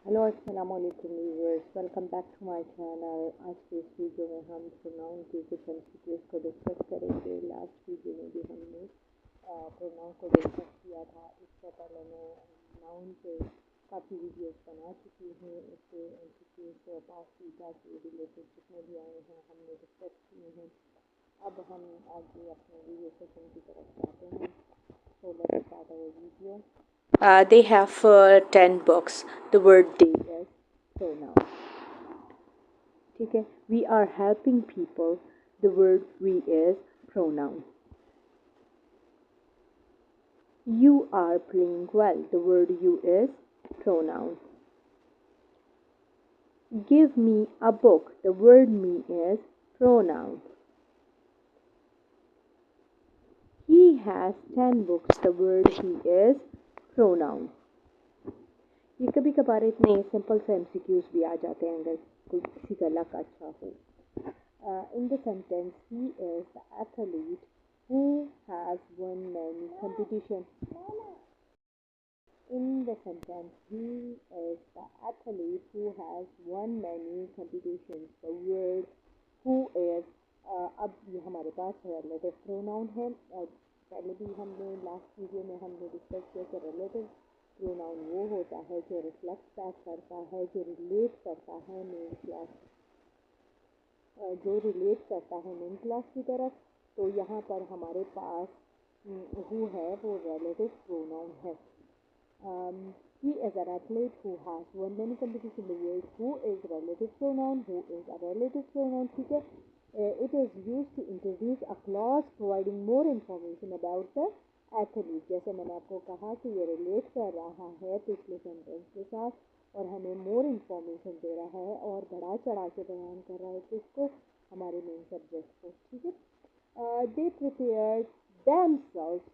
Hello अस्सलाम वालेकुम viewers, welcome back to my channel. आज के इस वीडियो में हम प्रोनाउन के कुछ एमसीक्यूज को डिस्कस करेंगे। लास्ट वीडियो में भी हमने प्रोनाउन को डिस्कस किया था। इससे पहले मैं नाउन पे काफ़ी वीडियोस बना चुकी हूँ। उसके एमसीक्यूज पास्ट वीटा से रिलेटेड जितने भी आए हैं हमने डिस्कस किए हैं। अब हम आगे अपने वीडियो सेशन की तरफ जाते हैं। So let's start our video. They have 10 books. The word they is pronoun. ठीक है. We are helping people. The word we is pronoun. You are playing well. The word you is pronoun. Give me a book. The word me is pronoun. He has 10 books. The word he is pronoun. ये कभी कभार इतने simple से MCQs भी आ जाते हैं अगर कोई किसी का लक अच्छा हो। In the sentence, he is the athlete who has won many competitions. In the sentence, he is the athlete who has won many competitions. The word who is अब ये हमारे पास रिलेटिव प्रोनाउन है। पहले भी हमने last video में हमने discuss किया कि रिलेटिव प्रोनाउन वो होता है जो रिफ्लेक्ट बैक करता है, जो रिलेट करता है मेन क्लास, जो रिलेट करता है मेन क्लास की तरफ। तो यहाँ पर हमारे पास हु है वो रिलेटिव प्रोनाउन है। He is an athlete who has won many competitions. The word who is relative pronoun. Who is a relative pronoun. ठीक है. It is used to introduce a clause providing more information about the athlete. जैसे मैंने आपको कहा कि ये relate कर रहा है पिछले सेंटेंस के साथ और हमें मोर इन्फॉर्मेशन दे रहा है और बढ़ा चढ़ा के बयान कर रहा है किसको, हमारे मेन सब्जेक्ट को। ठीक है. They prepared themselves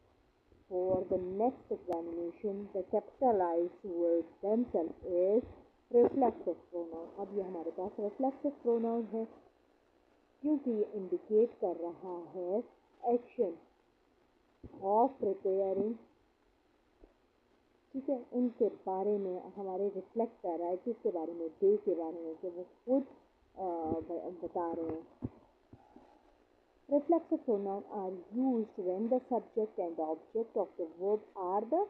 for the next examination. The capitalized word themselves is reflexive pronoun. अब ये हमारे पास reflexive pronoun है क्योंकि ये इंडिकेट कर रहा है एक्शन ऑफ प्रिपेयरिंग। ठीक है. उनके बारे में हमारे रिफ्लेक्ट कर रहा है, किसके बारे में, दे के बारे में, कि वो खुद बता रहे हैं। Reflexive pronouns are used when the subject and the object of the verb are the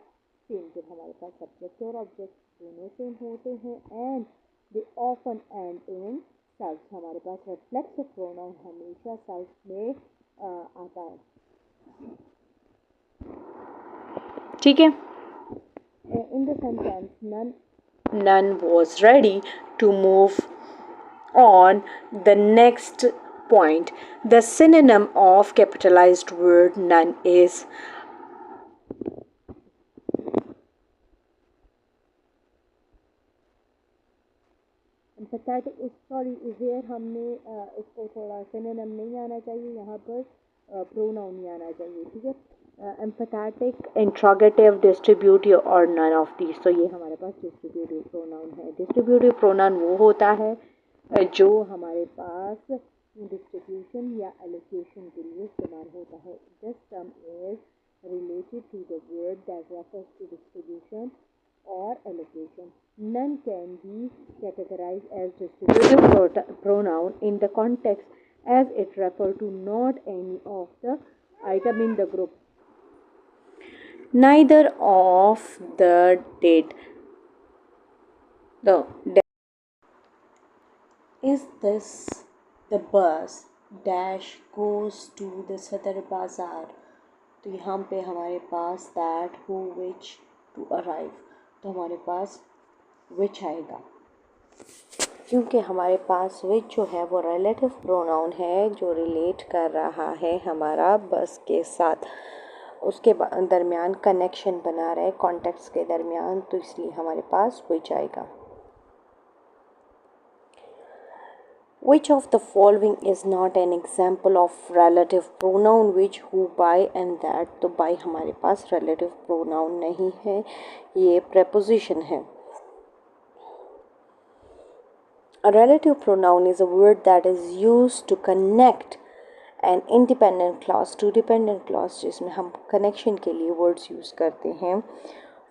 same. जब हमारे पास subject और object दोनों सेम होते हैं and they often end in self. हमारे पास reflexive pronoun हमेशा self में आता है। ठीक है. In the sentence, none was ready to move on the next point. The synonym of capitalized word none is empathetic. Sorry here हमने इसको थोड़ा synonym नहीं आना चाहिए, यहाँ पर प्रोनाउन ही आना चाहिए। ठीक है. एम्पैथेटिक, इंट्रोगेटिव, डिस्ट्रीब्यूटिव और नन ऑफ दीज। तो ये हमारे पास डिस्ट्रीब्यूटिव प्रोनाउन है। डिस्ट्रीब्यूटिव प्रोनाउन वो होता है जो हमारे पास डिस्ट्रीब्यूशन या एलोकेशन के लिए इस्तेमाल होता है। This term is related to the word that refers to distribution or allocation. None can be categorized as distributive pronoun in the context as it refers to not any of the item in the group. Neither of the did. The is this the bus dash goes to the Sadar Bazaar. तो यहाँ पे हमारे पास that, who, which, to arrive. तो हमारे पास which आएगा क्योंकि हमारे पास which जो है वो रिलेटिव प्रोनाउन है जो रिलेट कर रहा है हमारा बस के साथ, उसके दरमियान कनेक्शन बना रहा है कॉन्टेक्स्ट के दरमियान, तो इसलिए हमारे पास which आएगा। Which of the following is not an example of relative pronoun? Which, who, by and that. तो by हमारे पास relative pronoun नहीं है, ये preposition है। A relative pronoun is a word that is used to connect an independent clause to dependent clause, जिसमें हम connection के लिए words use करते हैं।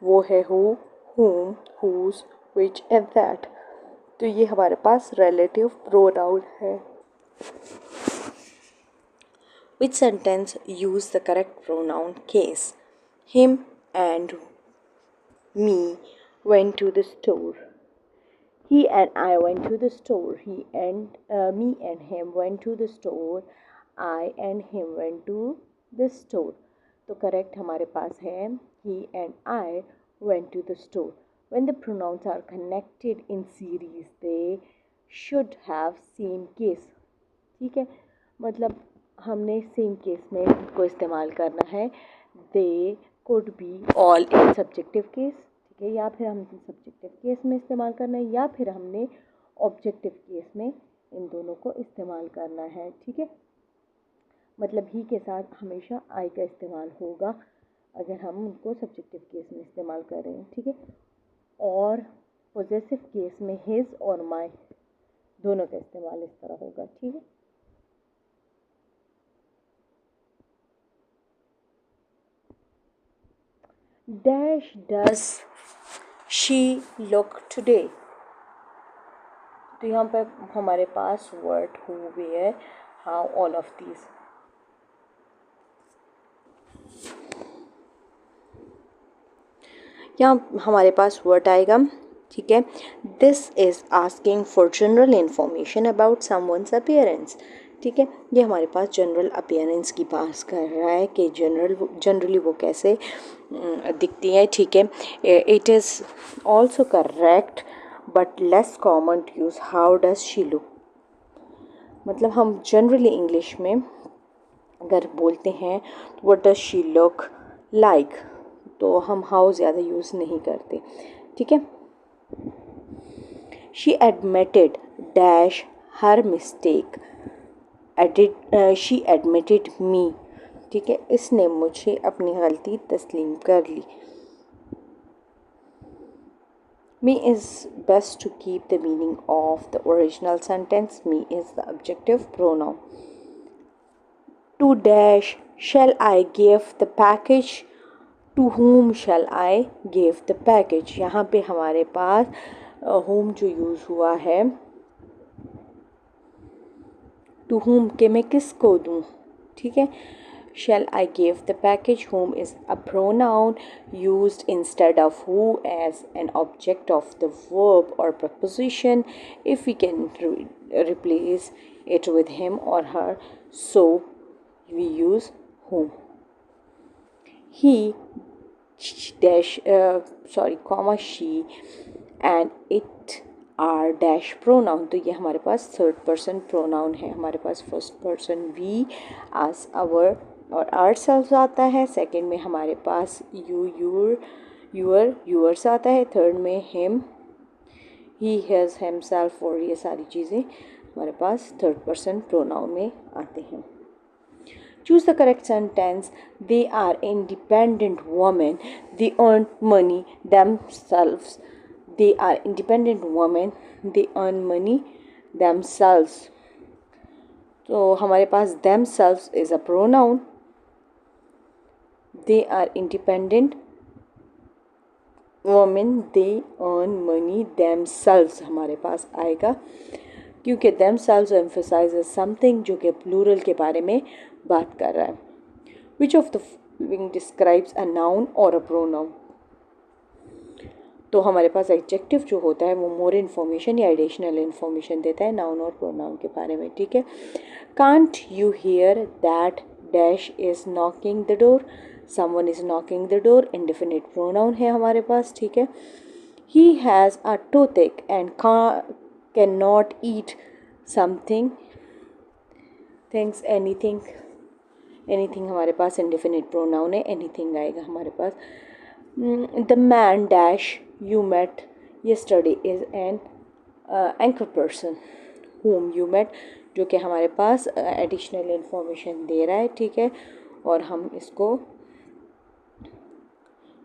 वो है who, whom, whose, which and that. तो ये हमारे पास relative pronoun है. Which sentence use the correct pronoun case? Him and me went to the store. He and I went to the store. He and me and him went to the store. I and him went to the store. तो correct हमारे पास है he and I went to the store. When the pronouns are connected in series, they should have same case. ठीक है, मतलब हमने same case में को इस्तेमाल करना है. They could be all in subjective case, ठीक है, या फिर हमने सब्जेक्टिव केस में इस्तेमाल करना है या फिर हमने ऑब्जेक्टिव केस में इन दोनों को इस्तेमाल करना है. ठीक है, मतलब ही के साथ हमेशा आई का इस्तेमाल होगा अगर हम उनको सब्जेक्टिव केस में इस्तेमाल कर रहे हैं. ठीक है, और पॉजेसिव केस में हिज और माय दोनों का इस्तेमाल इस तरह होगा. ठीक है, dash does she look today. तो यहाँ पर हमारे पास word who, where, how, all of these. यहाँ हमारे पास वर्ड आएगा. ठीक है, this is asking for general information about someone's appearance. ठीक है, ये हमारे पास जनरल अपीयरेंस की बात कर रहा है कि जनरली वो कैसे दिखती है. ठीक है, it is also correct but less common to use how does she look. मतलब हम जनरली इंग्लिश में अगर बोलते हैं what does she look like, तो हम हाउ ज़्यादा यूज़ नहीं करते. ठीक है, she admitted dash her mistake. She admitted me. ठीक है, इसने मुझे अपनी गलती तस्लीम कर ली. Me is best to keep the meaning of the original sentence. Me is the objective pronoun. To dash shall I give the package? To whom shall I give the package? यहाँ पे हमारे पास whom जो use हुआ है, to whom के मैं किसको दूँ. ठीक है, shall I give the package. Whom is a pronoun used instead of who as an object of the verb or preposition. If we can replace it with him or her, so we use whom. He dash comma she and it are dash pronoun. तो ये हमारे पास third person pronoun है. हमारे पास first person we, as, our और ourselves आता है. Second में हमारे पास you, your, yours आता है. थर्ड में him, he, his, himself और ये सारी चीज़ें हमारे पास थर्ड पर्सन प्रोनाउन में आते हैं. Choose the correct sentence. They are independent women. They earn money themselves. They are independent women. They earn money themselves. तो हमारे पास themselves is a pronoun. They are independent women. They earn money themselves हमारे पास आएगा क्योंकि themselves emphasizes something जो कि plural के बारे में बात कर रहा है. Which of the following describes a noun or a pronoun? तो हमारे पास एडजेक्टिव जो होता है वो मोर इन्फॉर्मेशन या एडिशनल इन्फॉर्मेशन देता है नाउन और प्रोनाउन के बारे में. ठीक है, can't you hear that dash is knocking the door. Someone is knocking the door indefinite pronoun है हमारे पास. ठीक है, he has a toothache and can not eat something things. Anything हमारे पास इंडेफिनिट प्रोनाउन है. एनीथिंग आएगा हमारे पास. The man dash you met yesterday is an anchor person. whom you met जो कि हमारे पास एडिशनल इन्फॉर्मेशन दे रहा है. ठीक है, और हम इसको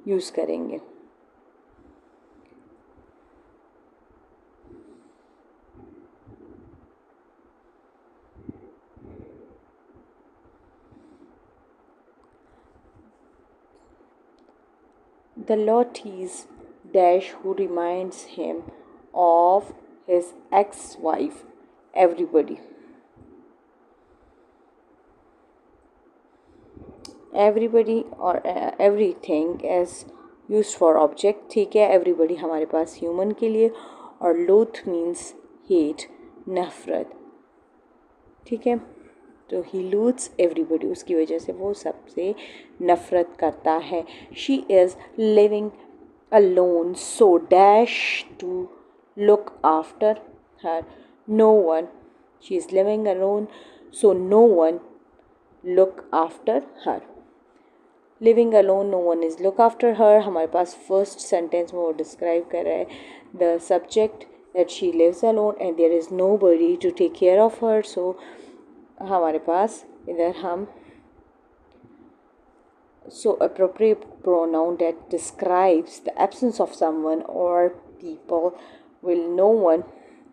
यूज़ करेंगे. The Lotties dash who reminds him of his ex-wife. Everybody. Everybody और everything is used for object. ठीक है, everybody हमारे पास human के लिए, और loath means hate, नफ़रत. ठीक है, तो he loathes everybody, उसकी वजह से वो सबसे नफ़रत करता है. She is living alone, so dash to look after her. No one. She is living alone, so no one look after her. Living alone, no one is look after her. हमारे पास फर्स्ट सेंटेंस में वो describe कर रहा है the subject that she lives alone and there is nobody to take care of her. So हमारे पास इधर हम so appropriate pronoun that describes the absence of someone or people will no one.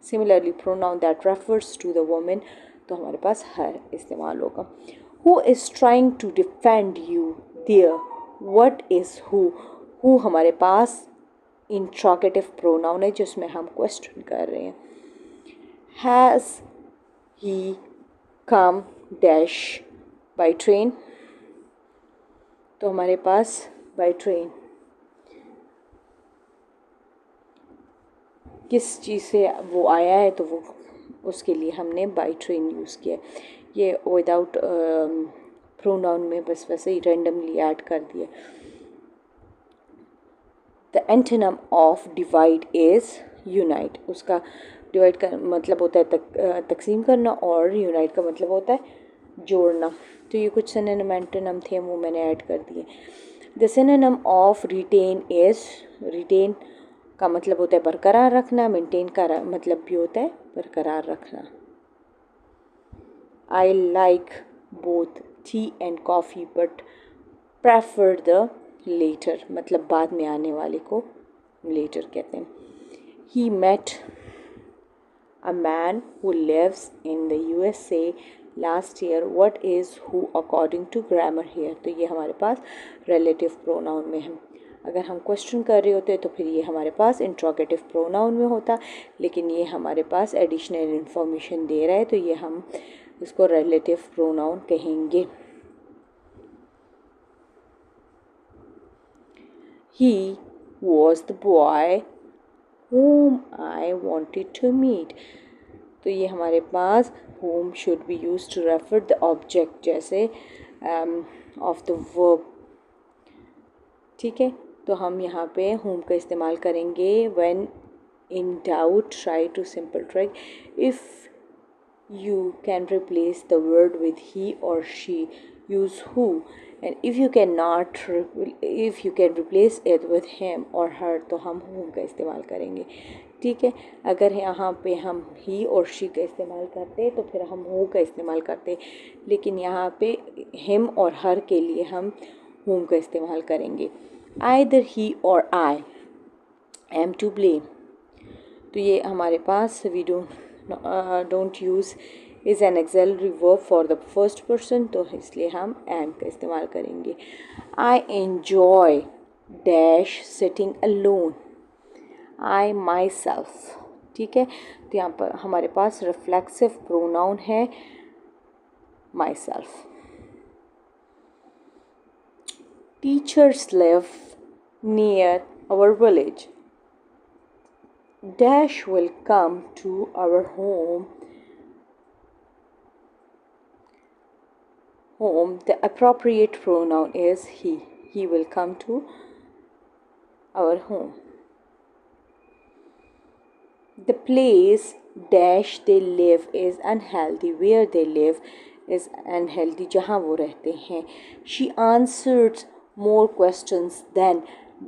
Similarly pronoun that refers to the woman, तो हमारे पास हर इस्तेमाल होगा. Who is trying to defend you there? What is who? Who हमारे पास interrogative pronoun है जिसमें हम question कर रहे हैं. Has he come dash by train? तो हमारे पास बाई ट्रेन किस चीज़ से वो आया है, तो वो उसके लिए हमने बाई ट्रेन यूज़ किया. ये विदाउट प्रोनाउन में बस वैसे ही रैंडमली ऐड कर दिया. The antonym of divide is unite. उसका डिवाइड का मतलब होता है तकसीम करना, और यूनाइट का मतलब होता है जोड़ना. तो ये कुछ सिनोनिम एंटोनिम थे, वो मैंने ऐड कर दिए. The synonym of retain is, retain का मतलब होता है बरकरार रखना, मेंटेन का मतलब भी होता है बरकरार रखना. I like both tea and coffee but prefer the latter, मतलब बाद में आने वाले को लेटर कहते हैं. He met a man who lives in the USA last year. What is who according to grammar here? तो ये हमारे पास relative pronoun में है. अगर हम क्वेश्चन कर रहे होते तो फिर ये हमारे पास इंट्रोगेटिव प्रोनाउन में होता, लेकिन ये हमारे पास एडिशनल इंफॉर्मेशन दे रहा है, तो ये हम इसको रिलेटिव प्रोनाउन कहेंगे. He was the boy whom I wanted to meet. तो ये हमारे पास whom should be used to refer the object, जैसे of the verb. ठीक है, तो हम यहाँ पे whom का इस्तेमाल करेंगे. when in doubt try to simple trick. if you can replace the word with he or she, use who. and if you can replace it with him or her, तो हम whom का इस्तेमाल करेंगे. ठीक है, अगर यहाँ पे हम ही और शी का इस्तेमाल करते तो फिर हम who का इस्तेमाल करते, लेकिन यहाँ पे him और her के लिए हम whom का इस्तेमाल करेंगे. either he or I am to blame. तो ये हमारे पास we don't use is an auxiliary verb for the first person, तो इसलिए हम am का इस्तेमाल करेंगे. I enjoy dash sitting alone. I myself. ठीक है, तो यहाँ पर हमारे पास रिफ्लेक्सिव प्रोनाउन है myself. Teachers live near our village. Dash will come to our home. The appropriate pronoun is he. He will come to our home. The place dash they live is unhealthy. Where they live is unhealthy, जहाँ वो रहते हैं. She answers more questions than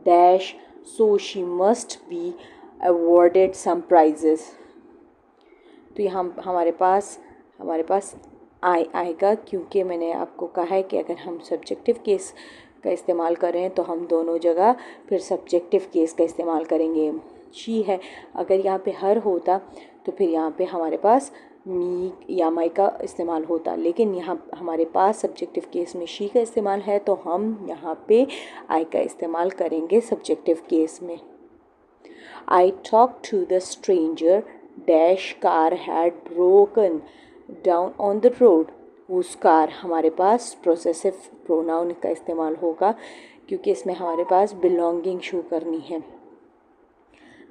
dash, so she must be awarded some prizes. तो यहाँ हमारे पास आई आएगा, क्योंकि मैंने आपको कहा है कि अगर हम सब्जेक्टिव केस का इस्तेमाल कर रहे हैं तो हम दोनों जगह फिर सब्जेक्टिव केस का इस्तेमाल करेंगे. शी है, अगर यहाँ पे हर होता तो फिर यहाँ पे हमारे पास मी या माई का इस्तेमाल होता, लेकिन यहाँ हमारे पास सब्जेक्टिव केस में शी का इस्तेमाल है, तो हम यहाँ पे आई का इस्तेमाल करेंगे सब्जेक्टिव केस में. I talked to the stranger dash car had broken down on the road. whose car हमारे पास possessive pronoun का इस्तेमाल होगा क्योंकि इसमें हमारे पास belonging शो करनी है.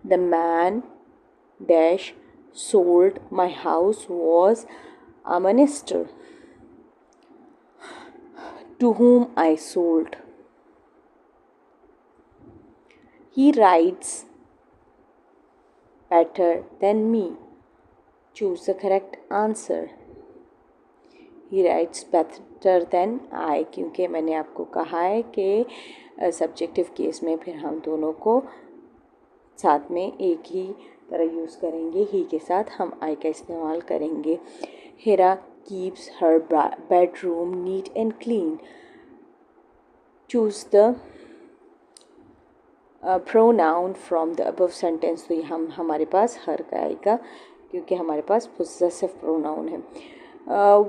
The man dash sold my house was a minister to whom I sold. He writes better than me. Choose the correct answer. He writes better than I क्योंकि मैंने आपको कहा है कि सब्जेक्टिव केस में फिर हम दोनों को साथ में एक ही तरह यूज़ करेंगे. ही के साथ हम आई का इस्तेमाल करेंगे. Hera keeps her bedroom neat and clean. Choose the pronoun from the above sentence. तो हम हमारे पास हर का आएगा क्योंकि हमारे पास possessive pronoun है.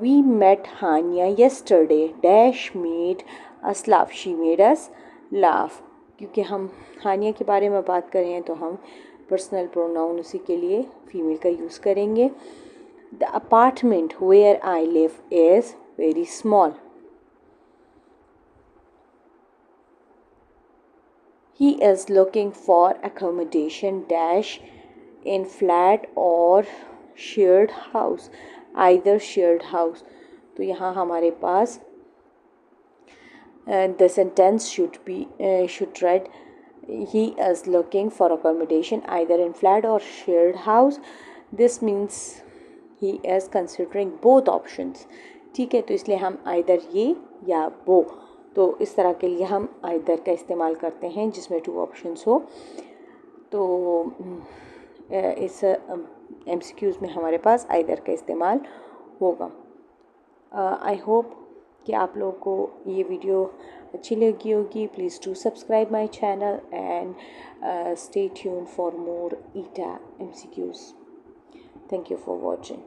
We met Hania yesterday. Dash made us laugh. She made us laugh. क्योंकि हम हानिया के बारे में बात कर रहे हैं तो हम पर्सनल प्रोनाउन उसी के लिए फीमेल का यूज़ करेंगे. The apartment where I live is very small. He is looking for accommodation dash in flat or shared house. Either shared house. तो यहाँ हमारे पास the sentence should read he is looking for accommodation either in flat or shared house. This means he is considering both options. ठीक है, तो इसलिए हम either ये या वो, तो इस तरह के लिए हम either का इस्तेमाल करते हैं जिसमें 2 ऑप्शंस हो. तो इस MCQs में हमारे पास either का इस्तेमाल होगा. आई होप कि आप लोगों को ये वीडियो अच्छी लगी होगी. Please do subscribe my channel and stay tune for more ETA MCQs. Thank you for watching.